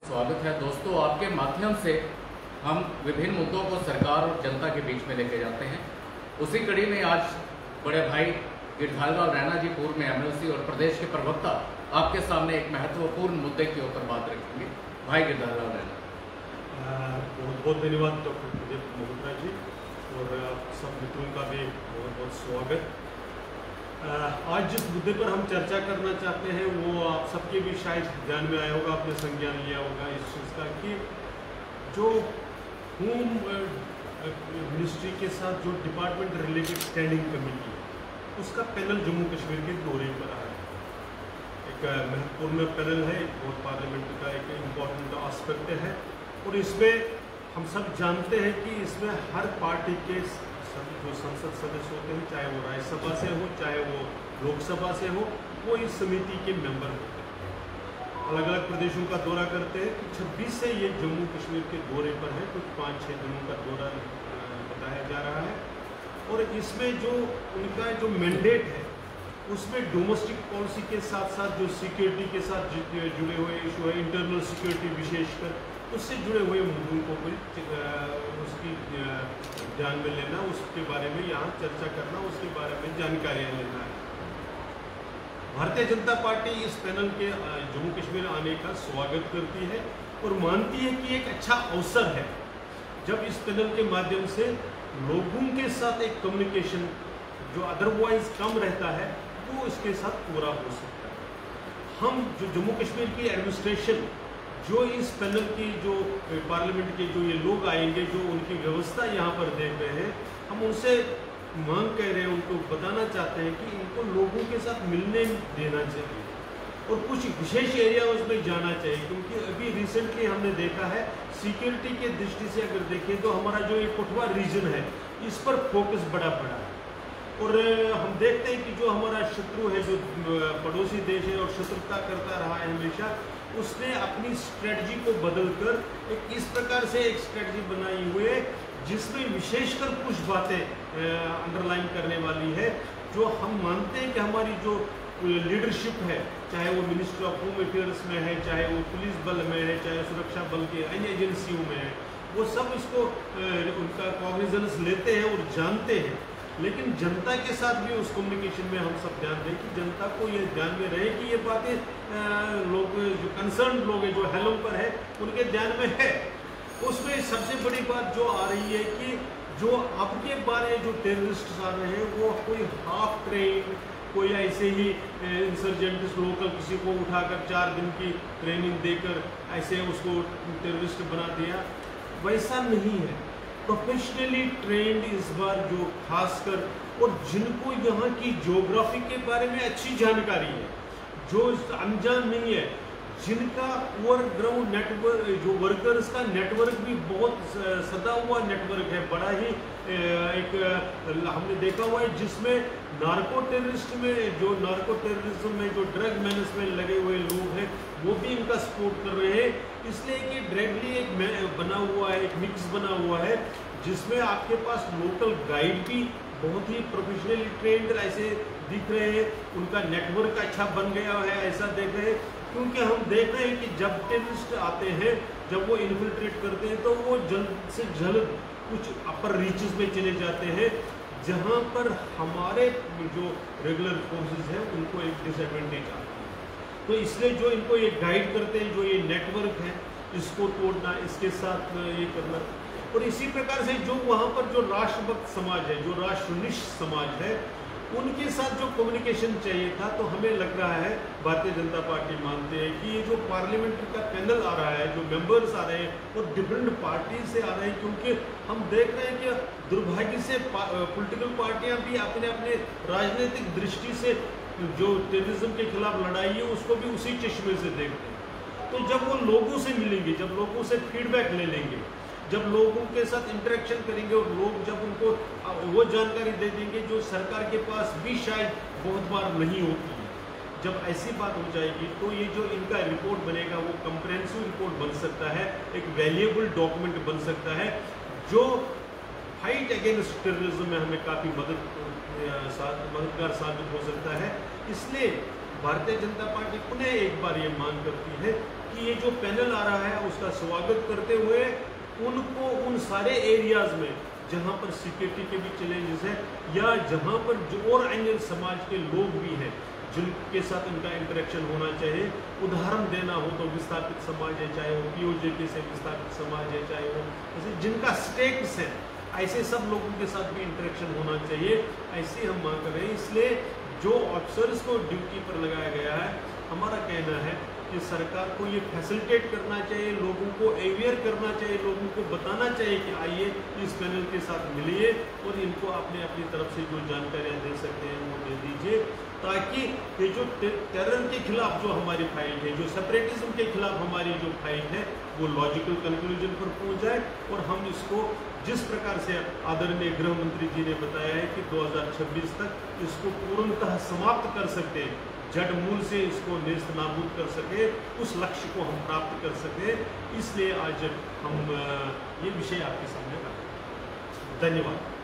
स्वागत है दोस्तों। आपके माध्यम से हम विभिन्न मुद्दों को सरकार और जनता के बीच में लेके जाते हैं। उसी कड़ी में आज बड़े भाई गिरधारीलाल रैना जी, पूर्व में एमएलसी और प्रदेश के प्रवक्ता, आपके सामने एक महत्वपूर्ण मुद्दे के ऊपर बात रखेंगे। भाई गिरधारीलाल रैना। बहुत बहुत धन्यवाद डॉक्टर प्रदीप मोहत्रा जी, और आप सब मित्रों का भी बहुत बहुत स्वागत। आज जिस मुद्दे पर हम चर्चा करना चाहते हैं वो आप सबके भी शायद ध्यान में आया होगा, आपने संज्ञान लिया होगा इस चीज़ का कि जो होम मिनिस्ट्री के साथ जो डिपार्टमेंट रिलेटेड स्टैंडिंग कमेटी है उसका पैनल जम्मू कश्मीर के दौरे पर आया है। एक महत्वपूर्ण पैनल है, एक बहुत पार्लियामेंट का एक इम्पॉर्टेंट एस्पेक्ट है, और इसमें हम सब जानते हैं कि इसमें हर पार्टी के जो संसद सदस्य होते हैं, चाहे वो राज्यसभा से हो चाहे वो लोकसभा से हो, वो इस समिति के मेंबर होते हैं। अलग अलग प्रदेशों का दौरा करते हैं। 26 से ये जम्मू कश्मीर के दौरे पर है, कुछ 5-6 दिनों का दौरा बताया जा रहा है। और इसमें जो उनका जो मैंडेट है उसमें डोमेस्टिक पॉलिसी के साथ साथ जो सिक्योरिटी के साथ जुड़े हुए इशू है, इंटरनल सिक्योरिटी विशेषकर, उससे जुड़े हुए मुद्दों को भी उसकी ध्यान में लेना, उसके बारे में यहाँ चर्चा करना, उसके बारे में जानकारियाँ लेना है। भारतीय जनता पार्टी इस पैनल के जम्मू कश्मीर आने का स्वागत करती है और मानती है कि एक अच्छा अवसर है जब इस पैनल के माध्यम से लोगों के साथ एक कम्युनिकेशन जो अदरवाइज कम रहता है वो इसके साथ पूरा हो सकता है। हम जो जम्मू कश्मीर की एडमिनिस्ट्रेशन, जो इस पैनल की जो पार्लियामेंट के जो ये लोग आएंगे, जो उनकी व्यवस्था यहाँ पर देख रहे हैं, हम उनसे मांग कर रहे हैं, उनको बताना चाहते हैं कि इनको लोगों के साथ मिलने देना चाहिए और कुछ विशेष एरियाज में जाना चाहिए, क्योंकि अभी रिसेंटली हमने देखा है सिक्योरिटी के दृष्टि से अगर देखें तो हमारा जो ये पटवा रीजन है इस पर फोकस बड़ा पड़ा है। और हम देखते हैं कि जो हमारा शत्रु है, जो पड़ोसी देश है और शत्रुता करता रहा है हमेशा, उसने अपनी स्ट्रेटजी को बदलकर एक इस प्रकार से एक स्ट्रेटजी बनाई हुई है जिसमें विशेषकर कुछ बातें अंडरलाइन करने वाली है, जो हम मानते हैं कि हमारी जो लीडरशिप है, चाहे वो मिनिस्ट्री ऑफ होम अफेयर्स में है, चाहे वो पुलिस बल में है, चाहे सुरक्षा बल के अन्य एजेंसियों में है, वो सब इसको उनका कॉग्निजेंस लेते हैं और जानते हैं। लेकिन जनता के साथ भी उस कम्युनिकेशन में हम सब ध्यान दें कि जनता को ये ध्यान में रहे कि ये बातें लोग जो कंसर्न लोग हैं, जो हेलो पर है, उनके ध्यान में है। उसमें सबसे बड़ी बात जो आ रही है कि जो आपके बारे जो टेररिस्ट आ रहे हैं वो कोई हाफ ट्रेन, कोई ऐसे ही इंसर्जेंट्स लोकल किसी को उठाकर 4 दिन की ट्रेनिंग देकर ऐसे उसको टेररिस्ट बना दिया, वैसा नहीं है। प्रोफेशनली ट्रेंड इस बार जो खासकर, और जिनको यहाँ की ज्योग्राफी के बारे में अच्छी जानकारी है, जो अनजान नहीं है, जिनका ओवरग्राउंड नेटवर्क, जो वर्कर्स का नेटवर्क भी बहुत सदा हुआ नेटवर्क है, बड़ा ही एक हमने देखा हुआ है, जिसमें नार्को टेररिस्ट में, जो नार्को टेररिज्म में जो ड्रग मैनेज में लगे हुए लोग हैं वो भी इनका सपोर्ट कर रहे हैं। इसलिए कि डायरेक्टली एक बना हुआ है, एक मिक्स बना हुआ है, जिसमें आपके पास लोकल गाइड भी बहुत ही प्रोफेशनली ट्रेंड ऐसे दिख रहे हैं, उनका नेटवर्क अच्छा बन गया है, ऐसा देख रहे हैं। क्योंकि हम देख रहे हैं कि जब टेररिस्ट आते हैं, जब वो इन्फिल्ट्रेट करते हैं, तो वो जल्द से जल्द कुछ अपर रीचेस में चले जाते हैं, जहाँ पर हमारे जो रेगुलर फोर्सेस हैं उनको एक डिसएडवांटेज आती है। तो इसलिए जो इनको ये गाइड करते हैं, जो ये नेटवर्क है, इसको तोड़ना, इसके साथ ये करना, और इसी प्रकार से जो वहाँ पर जो राष्ट्रभक्त समाज है, जो राष्ट्रनिष्ठ समाज है, उनके साथ जो कम्युनिकेशन चाहिए था, तो हमें लग रहा है भारतीय जनता पार्टी मानते हैं कि ये जो पार्लियामेंट का पैनल आ रहा है, जो मेंबर्स आ रहे हैं, वो डिफरेंट पार्टी से आ रहे हैं, क्योंकि हम देख रहे हैं कि दुर्भाग्य से पॉलिटिकल पार्टियां भी अपने अपने राजनीतिक दृष्टि से जो टेररिज्म के खिलाफ लड़ाई है उसको भी उसी चश्मे से देखते हैं। तो जब वो लोगों से मिलेंगे, जब लोगों से फीडबैक ले लेंगे, जब लोगों के साथ इंटरेक्शन करेंगे और लोग जब उनको वो जानकारी दे देंगे जो सरकार के पास भी शायद बहुत बार नहीं होती है, जब ऐसी बात हो जाएगी तो ये जो इनका रिपोर्ट बनेगा वो कंप्रेहेंसिव रिपोर्ट बन सकता है, एक वैल्यूएबल डॉक्यूमेंट बन सकता है, जो फाइट अगेंस्ट टेररिज्म में हमें काफ़ी मददगार साबित हो सकता है। इसलिए भारतीय जनता पार्टी पुनः एक बार ये मांग करती है कि ये जो पैनल आ रहा है उसका स्वागत करते हुए उनको उन सारे एरियाज में जहाँ पर सिक्योरिटी के भी चैलेंजेस है या जहाँ पर जो और अन्य समाज के लोग भी हैं जिनके साथ इनका इंटरेक्शन होना चाहिए, उदाहरण देना हो तो विस्थापित समाज है, चाहे वो पीओजेपी से विस्थापित समाज है, चाहे वो जैसे जिनका स्टेट्स है, ऐसे सब लोगों के साथ भी इंटरेक्शन होना चाहिए, ऐसी हम मांग कर रहे हैं। इसलिए जो ऑफिसर्स को ड्यूटी पर लगाया गया है, हमारा कहना है कि सरकार को ये फैसिलिटेट करना चाहिए, लोगों को अवेयर करना चाहिए, लोगों को बताना चाहिए कि आइए इस पैनल के साथ मिलिए और इनको अपने अपनी तरफ से जो जानकारियाँ दे सकते हैं वो दे दीजिए, ताकि ये जो टेरर के खिलाफ जो हमारी फाइट है, जो सेपरेटिज्म के खिलाफ हमारी जो फाइट है, वो लॉजिकल कंक्लूजन पर पहुंच जाए और हम इसको जिस प्रकार से आदरणीय गृह मंत्री जी ने बताया है कि 2026 तक इसको पूर्णतः समाप्त कर सकते हैं, जड़ मूल से इसको नेस्त नाबूद कर सके, उस लक्ष्य को हम प्राप्त कर सके। इसलिए आज हम ये विषय आपके सामने रखते हैं। धन्यवाद।